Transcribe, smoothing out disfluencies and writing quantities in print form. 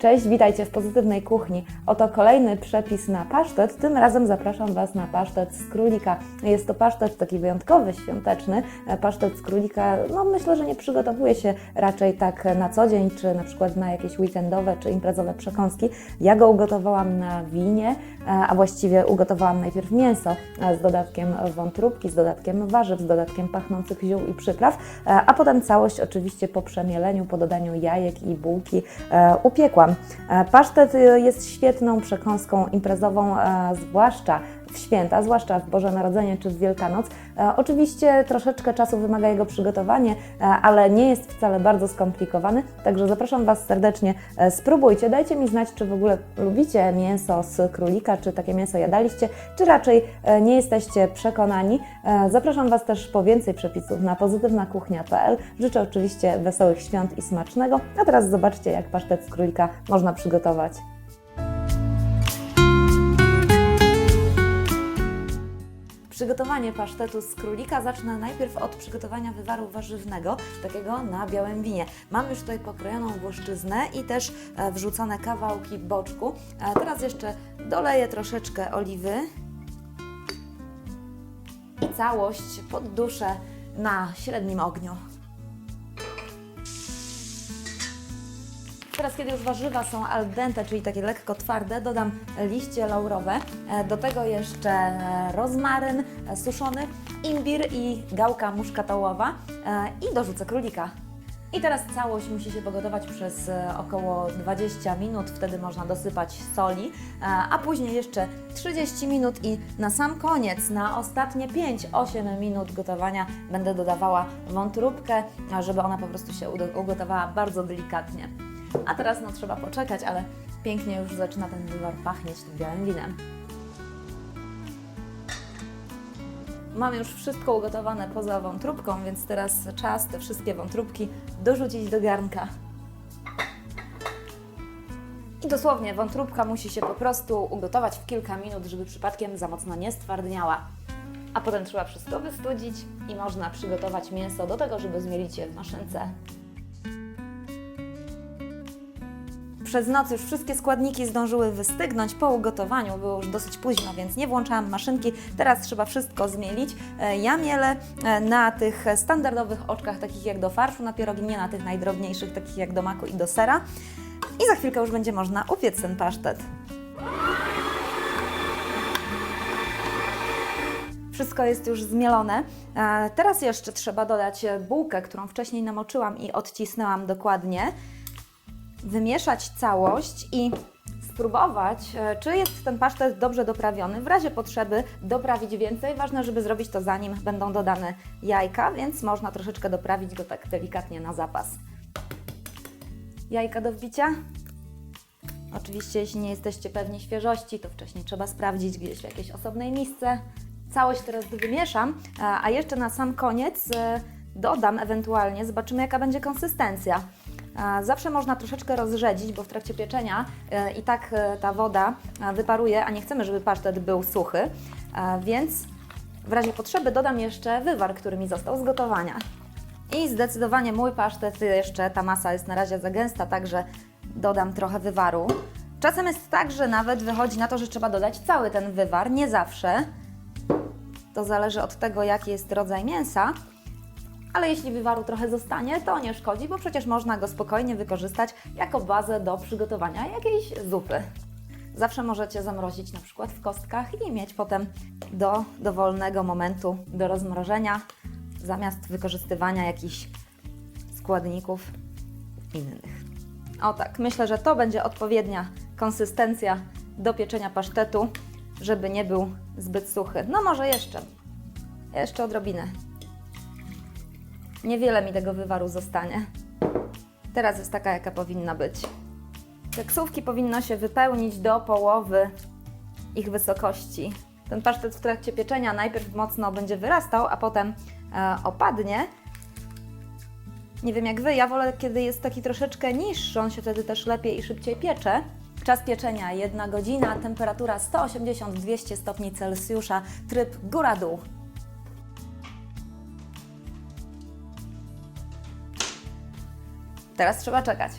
Cześć, witajcie w Pozytywnej Kuchni. Oto kolejny przepis na pasztet. Tym razem zapraszam Was na pasztet z królika. Jest to pasztet taki wyjątkowy, świąteczny. Pasztet z królika, myślę, że nie przygotowuje się raczej tak na co dzień, czy na przykład na jakieś weekendowe, czy imprezowe przekąski. Ja go ugotowałam na winie, a właściwie ugotowałam najpierw mięso z dodatkiem wątróbki, z dodatkiem warzyw, z dodatkiem pachnących ziół i przypraw, a potem całość oczywiście po przemieleniu, po dodaniu jajek i bułki upiekłam. Pasztet jest świetną przekąską imprezową, zwłaszcza w święta, zwłaszcza w Boże Narodzenie czy w Wielkanoc. Oczywiście troszeczkę czasu wymaga jego przygotowanie, ale nie jest wcale bardzo skomplikowany, także zapraszam Was serdecznie, spróbujcie, dajcie mi znać, czy w ogóle lubicie mięso z królika, czy takie mięso jadaliście, czy raczej nie jesteście przekonani. Zapraszam Was też po więcej przepisów na pozytywnakuchnia.pl. Życzę oczywiście wesołych świąt i smacznego, a teraz zobaczcie, jak pasztet z królika można przygotować. Przygotowanie pasztetu z królika zacznę najpierw od przygotowania wywaru warzywnego, takiego na białym winie. Mam już tutaj pokrojoną włoszczyznę i też wrzucone kawałki boczku. Teraz jeszcze doleję troszeczkę oliwy i całość podduszę na średnim ogniu. Teraz, kiedy już warzywa są al dente, czyli takie lekko twarde, dodam liście laurowe, do tego jeszcze rozmaryn suszony, imbir i gałka muszkatołowa i dorzucę królika. I teraz całość musi się pogotować przez około 20 minut, wtedy można dosypać soli, a później jeszcze 30 minut i na sam koniec, na ostatnie 5-8 minut gotowania będę dodawała wątróbkę, żeby ona po prostu się ugotowała bardzo delikatnie. A teraz trzeba poczekać, ale pięknie już zaczyna ten wywar pachnieć tym białym winem. Mam już wszystko ugotowane poza wątróbką, więc teraz czas te wszystkie wątróbki dorzucić do garnka. I dosłownie wątróbka musi się po prostu ugotować w kilka minut, żeby przypadkiem za mocno nie stwardniała. A potem trzeba wszystko wystudzić i można przygotować mięso do tego, żeby zmielić je w maszynce. Przez noc już wszystkie składniki zdążyły wystygnąć po ugotowaniu, było już dosyć późno, więc nie włączałam maszynki. Teraz trzeba wszystko zmielić. Ja mielę na tych standardowych oczkach, takich jak do farszu na pierogi, nie na tych najdrobniejszych, takich jak do maku i do sera. I za chwilkę już będzie można upiec ten pasztet. Wszystko jest już zmielone. Teraz jeszcze trzeba dodać bułkę, którą wcześniej namoczyłam i odcisnęłam dokładnie. Wymieszać całość i spróbować, czy jest ten pasztet dobrze doprawiony. W razie potrzeby doprawić więcej. Ważne, żeby zrobić to zanim będą dodane jajka, więc można troszeczkę doprawić go tak delikatnie na zapas. Jajka do wbicia. Oczywiście, jeśli nie jesteście pewni świeżości, to wcześniej trzeba sprawdzić gdzieś w jakiejś osobnej misce. Całość teraz wymieszam, a jeszcze na sam koniec dodam ewentualnie, zobaczymy jaka będzie konsystencja. Zawsze można troszeczkę rozrzedzić, bo w trakcie pieczenia i tak ta woda wyparuje, a nie chcemy, żeby pasztet był suchy, więc w razie potrzeby dodam jeszcze wywar, który mi został z gotowania. I zdecydowanie mój pasztet, jeszcze ta masa jest na razie za gęsta, także dodam trochę wywaru. Czasem jest tak, że nawet wychodzi na to, że trzeba dodać cały ten wywar, nie zawsze. To zależy od tego, jaki jest rodzaj mięsa. Ale jeśli wywaru trochę zostanie, to nie szkodzi, bo przecież można go spokojnie wykorzystać jako bazę do przygotowania jakiejś zupy. Zawsze możecie zamrozić na przykład w kostkach i mieć potem do dowolnego momentu do rozmrożenia, zamiast wykorzystywania jakichś składników innych. O tak, myślę, że to będzie odpowiednia konsystencja do pieczenia pasztetu, żeby nie był zbyt suchy. Może jeszcze odrobinę. Niewiele mi tego wywaru zostanie. Teraz jest taka, jaka powinna być. Keksówki powinno się wypełnić do połowy ich wysokości. Ten pasztet w trakcie pieczenia najpierw mocno będzie wyrastał, a potem opadnie. Nie wiem jak Wy, ja wolę, kiedy jest taki troszeczkę niższy, on się wtedy też lepiej i szybciej piecze. Czas pieczenia 1 godzina, temperatura 180-200 stopni Celsjusza, tryb góra-dół. Teraz trzeba czekać.